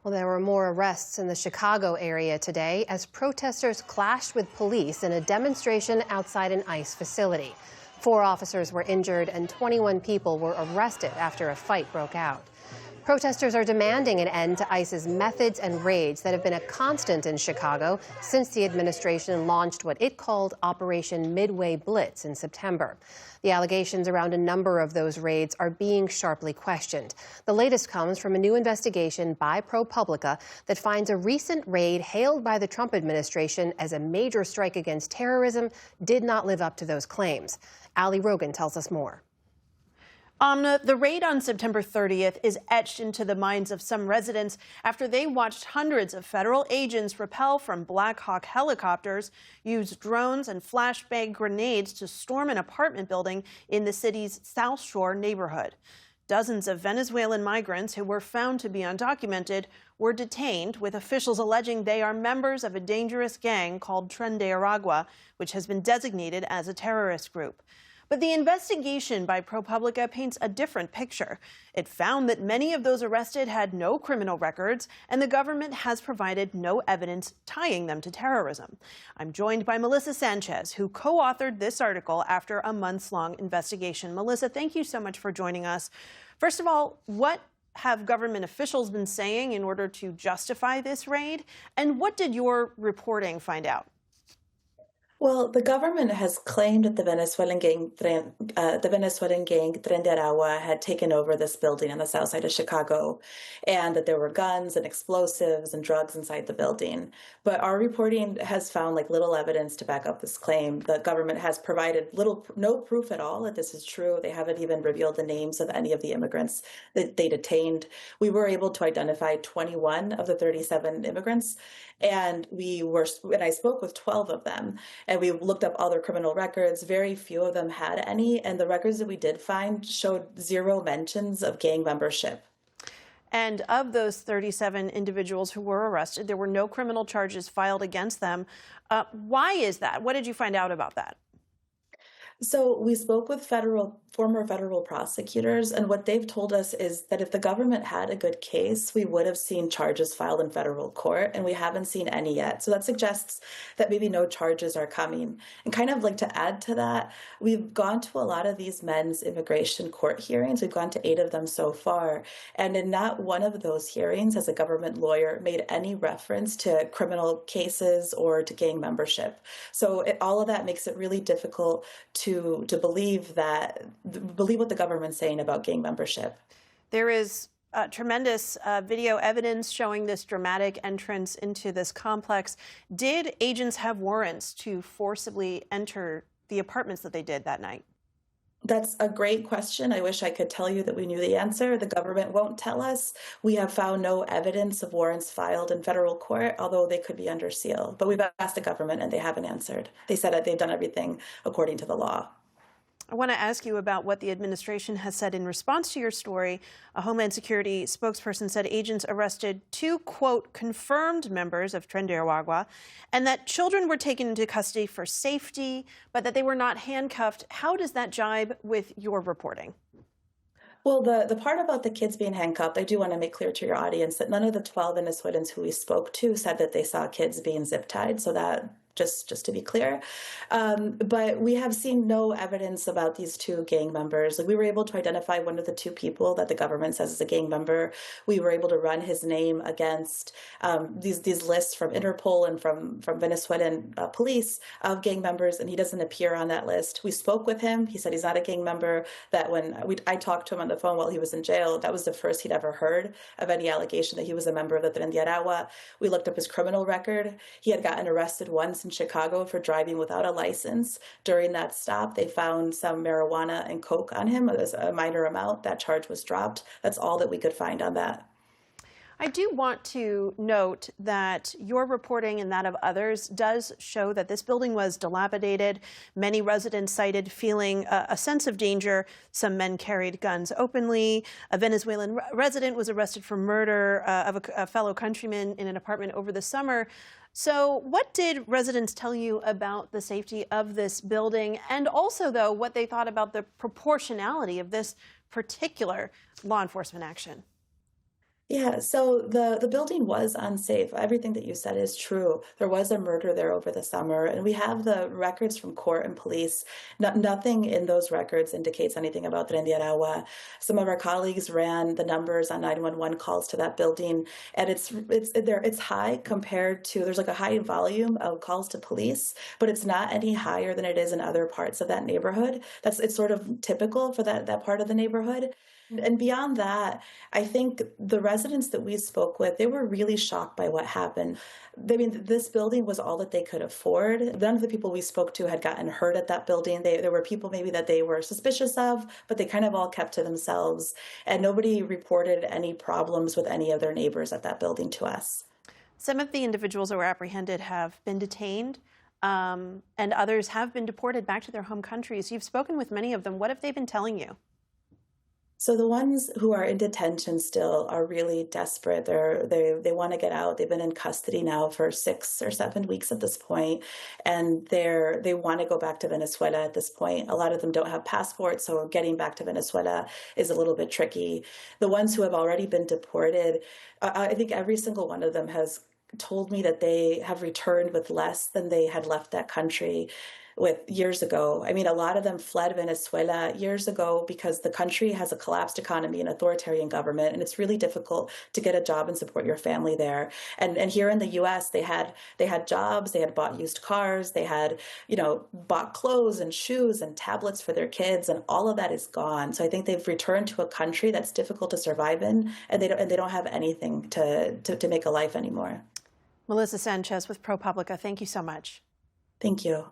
Well, there were more arrests in the Chicago area today as protesters clashed with police in a demonstration outside an ICE facility. 4 officers were injured and 21 people were arrested after a fight broke out. Protesters are demanding an end to ICE's methods and raids that have been a constant in Chicago since the administration launched what it called Operation Midway Blitz in September. The allegations around a number of those raids are being sharply questioned. The latest comes from a new investigation by ProPublica that finds a recent raid hailed by the Trump administration as a major strike against terrorism did not live up to those claims. Ali Rogan tells us more. Amna, the raid on September 30th is etched into the minds of some residents after they watched hundreds of federal agents rappel from Black Hawk helicopters, use drones and flashbang grenades to storm an apartment building in the city's South Shore neighborhood. Dozens of Venezuelan migrants who were found to be undocumented were detained, with officials alleging they are members of a dangerous gang called Tren de Aragua, which has been designated as a terrorist group. But the investigation by ProPublica paints a different picture. It found that many of those arrested had no criminal records, and the government has provided no evidence tying them to terrorism. I'm joined by Melissa Sanchez, who co-authored this article after a months-long investigation. Melissa, thank you so much for joining us. First of all, what have government officials been saying in order to justify this raid? And what did your reporting find out? Well, the government has claimed that the Venezuelan gang Tren de Aragua had taken over this building on the south side of Chicago, and that there were guns and explosives and drugs inside the building. But our reporting has found little evidence to back up this claim. The government has provided no proof at all that this is true. They haven't even revealed the names of any of the immigrants that they detained. We were able to identify 21 of the 37 immigrants, and I spoke with 12 of them. And we looked up all their criminal records. Very few of them had any. And the records that we did find showed 0 mentions of gang membership. And of those 37 individuals who were arrested, there were no criminal charges filed against them. Why is that? What did you find out about that? So we spoke with former federal prosecutors, and what they've told us is that if the government had a good case, we would have seen charges filed in federal court, and we haven't seen any yet. So that suggests that maybe no charges are coming. And to add to that, we've gone to a lot of these men's immigration court hearings. We've gone to 8 of them so far. And in not one of those hearings has a government lawyer made any reference to criminal cases or to gang membership. So all of that makes it really difficult to believe what the government's saying about gang membership. There is tremendous video evidence showing this dramatic entrance into this complex. Did agents have warrants to forcibly enter the apartments that they did that night? That's a great question. I wish I could tell you that we knew the answer. The government won't tell us. We have found no evidence of warrants filed in federal court, although they could be under seal. But we've asked the government and they haven't answered. They said that they've done everything according to the law. I want to ask you about what the administration has said in response to your story. A Homeland Security spokesperson said agents arrested 2, quote, confirmed members of Tren de Aragua, and that children were taken into custody for safety, but that they were not handcuffed. How does that jibe with your reporting? Well, the part about the kids being handcuffed, I do want to make clear to your audience that none of the 12 Venezuelans who we spoke to said that they saw kids being zip tied. So that just to be clear. But we have seen no evidence about these 2 gang members. We were able to identify one of the 2 people that the government says is a gang member. We were able to run his name against these lists from Interpol and from Venezuelan police of gang members, and he doesn't appear on that list. We spoke with him. He said he's not a gang member, that when I talked to him on the phone while he was in jail, that was the first he'd ever heard of any allegation that he was a member of the Tren de Aragua. We looked up his criminal record. He had gotten arrested once in Chicago for driving without a license. During that stop, they found some marijuana and coke on him. It was a minor amount. That charge was dropped. That's all that we could find on that. I do want to note that your reporting and that of others does show that this building was dilapidated. Many residents cited feeling a sense of danger. Some men carried guns openly. A Venezuelan resident was arrested for murder of a fellow countryman in an apartment over the summer. So what did residents tell you about the safety of this building, and also, though, what they thought about the proportionality of this particular law enforcement action? Yeah, so the building was unsafe. Everything that you said is true. There was a murder there over the summer, and we have the records from court and police. Nothing in those records indicates anything about Tren de Aragua. Some of our colleagues ran the numbers on 911 calls to that building, and it's high compared to there's like a high volume of calls to police, but it's not any higher than it is in other parts of that neighborhood. It's sort of typical for that part of the neighborhood. And beyond that, I think the residents that we spoke with, they were really shocked by what happened. I mean, this building was all that they could afford. None of the people we spoke to had gotten hurt at that building. There were people maybe that they were suspicious of, but they kind of all kept to themselves. And nobody reported any problems with any of their neighbors at that building to us. Some of the individuals that were apprehended have been detained, and others have been deported back to their home countries. You've spoken with many of them. What have they been telling you? So the ones who are in detention still are really desperate. They want to get out. They've been in custody now for 6 or 7 weeks at this point, and they want to go back to Venezuela at this point. A lot of them don't have passports, so getting back to Venezuela is a little bit tricky. The ones who have already been deported, I think every single one of them has told me that they have returned with less than they had left that country with years ago. I mean, a lot of them fled Venezuela years ago because the country has a collapsed economy and authoritarian government, and it's really difficult to get a job and support your family there. And here in the U.S., they had jobs, they had bought used cars, they had bought clothes and shoes and tablets for their kids, and all of that is gone. So I think they've returned to a country that's difficult to survive in, and they don't have anything to make a life anymore. Melissa Sanchez with ProPublica, thank you so much. Thank you.